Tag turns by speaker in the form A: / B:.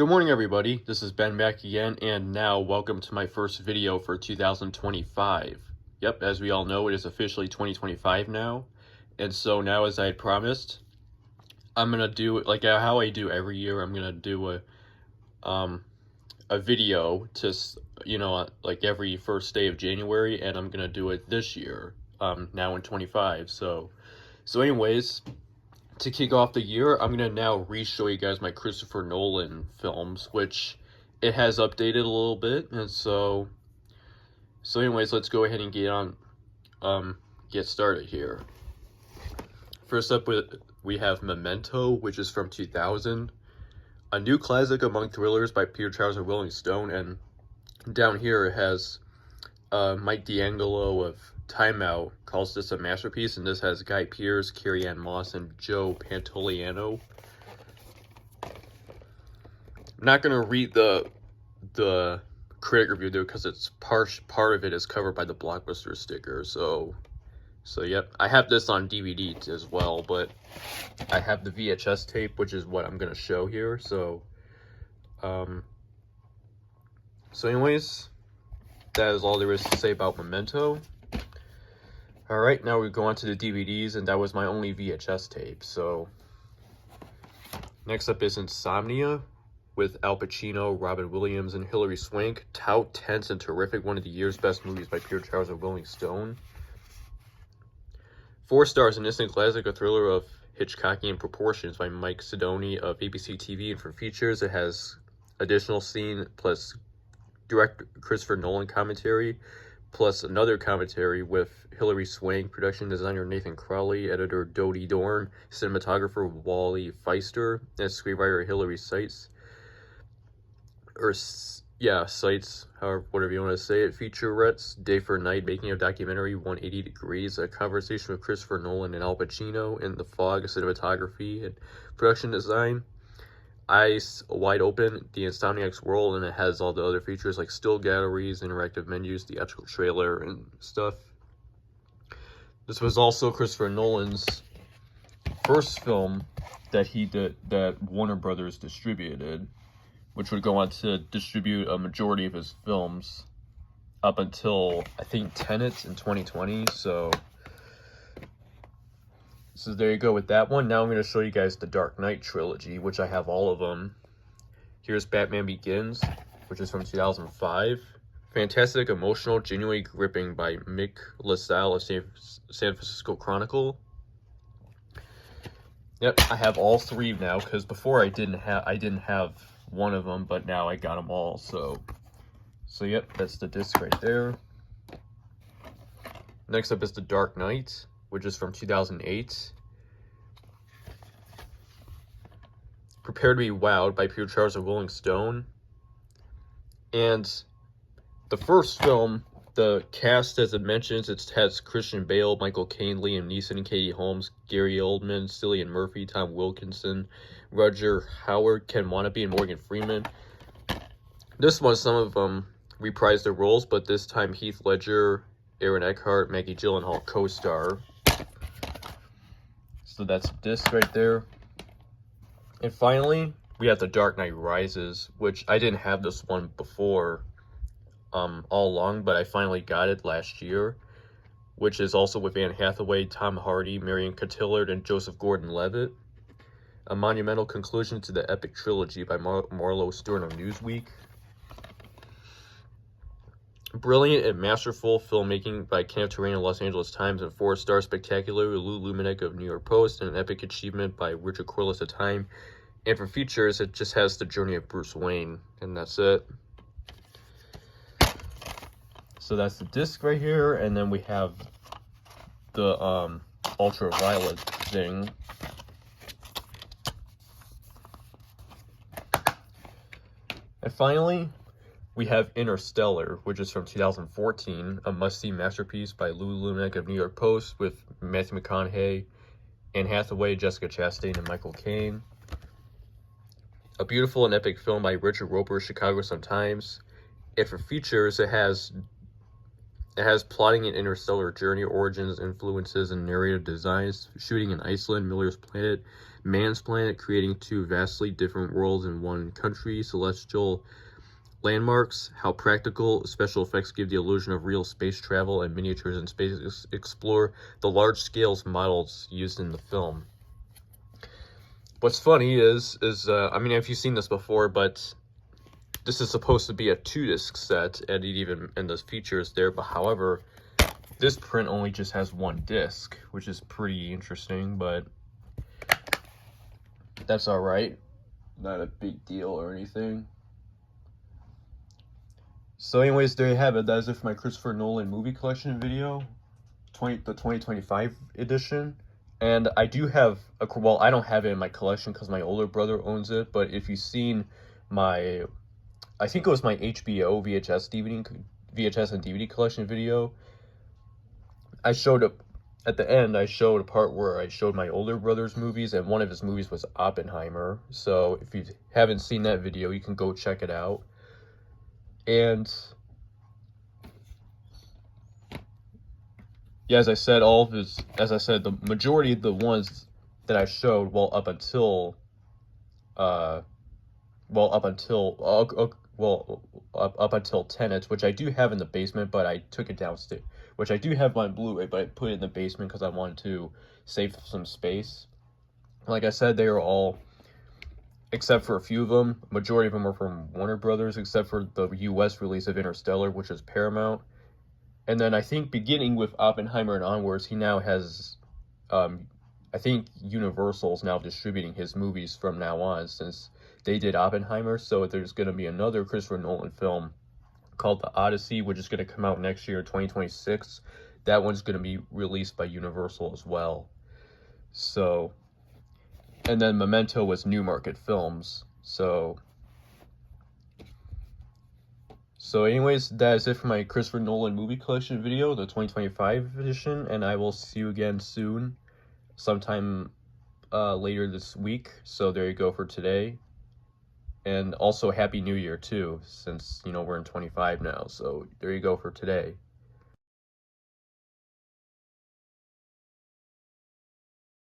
A: Good morning, everybody. This is Ben back again, and now welcome to my first video for 2025. Yep, as we all know, it is officially 2025 now, and so now, as I had promised, I'm gonna do it like how I do every year. I'm gonna do a video to like every first day of January, and I'm gonna do it this year. Now in 25. So anyways. To kick off the year, I'm going to now re-show you guys my Christopher Nolan films, which it has updated a little bit, and so anyways, let's go ahead and get started here. First up, we have Memento, which is from 2000, a new classic among thrillers by Peter Charles and Rolling Stone, and down here it has Mike D'Angelo of Time Out calls this a masterpiece, and this has Guy Pearce, Carrie-Anne Moss, and Joe Pantoliano. I'm not gonna read the critic review though, because it's part of it is covered by the Blockbuster sticker. So yep, I have this on DVD as well, but I have the VHS tape, which is what I'm gonna show here. So anyways, that is all there is to say about Memento. Alright, now we go on to the DVDs, and that was my only VHS tape. So next up is Insomnia with Al Pacino, Robin Williams, and Hilary Swank. Tout, tense, and terrific. One of the year's best movies by Peter Charles and Rolling Stone. 4 stars, an instant classic, a thriller of Hitchcockian proportions by Mike Sidoni of ABC TV. And for features, it has additional scene plus director Christopher Nolan commentary, plus another commentary with Hilary Swank, production designer Nathan Crowley, editor Dodie Dorn, cinematographer Wally Feister, and screenwriter Hilary Seitz. Seitz, however, whatever you want to say it. Featurettes, Day for Night, making a documentary, 180 Degrees, a conversation with Christopher Nolan and Al Pacino, In the Fog, cinematography and production design. Eyes Wide Open, The Insomniac's World, and it has all the other features like still galleries, interactive menus, theatrical trailer, and stuff. This was also Christopher Nolan's first film that he did, that Warner Brothers distributed, which would go on to distribute a majority of his films up until, I think, Tenet in 2020, so there you go with that one. Now I'm going to show you guys the Dark Knight trilogy, which I have all of them. Here's Batman Begins, which is from 2005. Fantastic, emotional, genuinely gripping by Mick LaSalle of San Francisco Chronicle. Yep, I have all 3 now, because before I didn't have one of them, but now I got them all. So yep, that's the disc right there. Next up is the Dark Knight, which is from 2008. Prepare to be Wowed by Peter Charles and Rolling Stone. And the first film, the cast, as it mentions, it has Christian Bale, Michael Caine, Liam Neeson, Katie Holmes, Gary Oldman, Cillian Murphy, Tom Wilkinson, Roger Howard, Ken Wannabe, and Morgan Freeman. This one, some of them reprised their roles, but this time Heath Ledger, Aaron Eckhart, Maggie Gyllenhaal co-star. So that's a disc right there. And finally, we have The Dark Knight Rises, which I didn't have this one before all along, but I finally got it last year, which is also with Anne Hathaway, Tom Hardy, Marion Cotillard, and Joseph Gordon-Levitt. A monumental conclusion to the epic trilogy by Marlo Stern of Newsweek. Brilliant and masterful filmmaking by Kenneth Terrain of Los Angeles Times, and 4-star spectacular Lou Luminek of New York Post, and an epic achievement by Richard Corliss of Time. And for features, it just has the journey of Bruce Wayne, and that's it. So that's the disc right here, and then we have the Ultraviolet thing. And finally, we have Interstellar, which is from 2014, a must-see masterpiece by Lou Luminek of New York Post, with Matthew McConaughey, Anne Hathaway, Jessica Chastain, and Michael Caine. A beautiful and epic film by Richard Roeper, Chicago Sun-Times. And for features, it has It has plotting and interstellar journey, origins, influences, and narrative designs. Shooting in Iceland, Miller's planet, Man's planet, creating two vastly different worlds in one country. Celestial landmarks, how practical special effects give the illusion of real space travel, and miniatures in space explore the large scales models used in the film. What's funny is I mean, if you've seen this before, but this is supposed to be a 2-disc set, and the features there, but however, this print only just has 1 disc, which is pretty interesting, but that's alright. Not a big deal or anything. So anyways, there you have it. That is it for my Christopher Nolan movie collection video, the 2025 edition. And I do have well, I don't have it in my collection because my older brother owns it, but if you've seen my, I think it was my HBO VHS and DVD collection video, I showed up at the end. I showed a part where I showed my older brother's movies, and one of his movies was Oppenheimer. So if you haven't seen that video, you can go check it out. And yeah, as I said, the majority of the ones that I showed, up until Tenet, which I do have in the basement, but I took it downstairs, which I do have on Blu-ray, but I put it in the basement because I wanted to save some space. Like I said, they are all, except for a few of them, majority of them are from Warner Brothers, except for the US release of Interstellar, which is Paramount. And then I think beginning with Oppenheimer and onwards, he now has, I think Universal's now distributing his movies from now on, since they did Oppenheimer. So there's going to be another Christopher Nolan film called The Odyssey, which is going to come out next year, 2026. That one's going to be released by Universal as well. So, and then Memento was Newmarket Films. So anyways, that is it for my Christopher Nolan movie collection video, the 2025 edition, and I will see you again soon, sometime later this week. So there you go for today. And also Happy New Year too, since, you know, we're in 25 now. So there you go for today.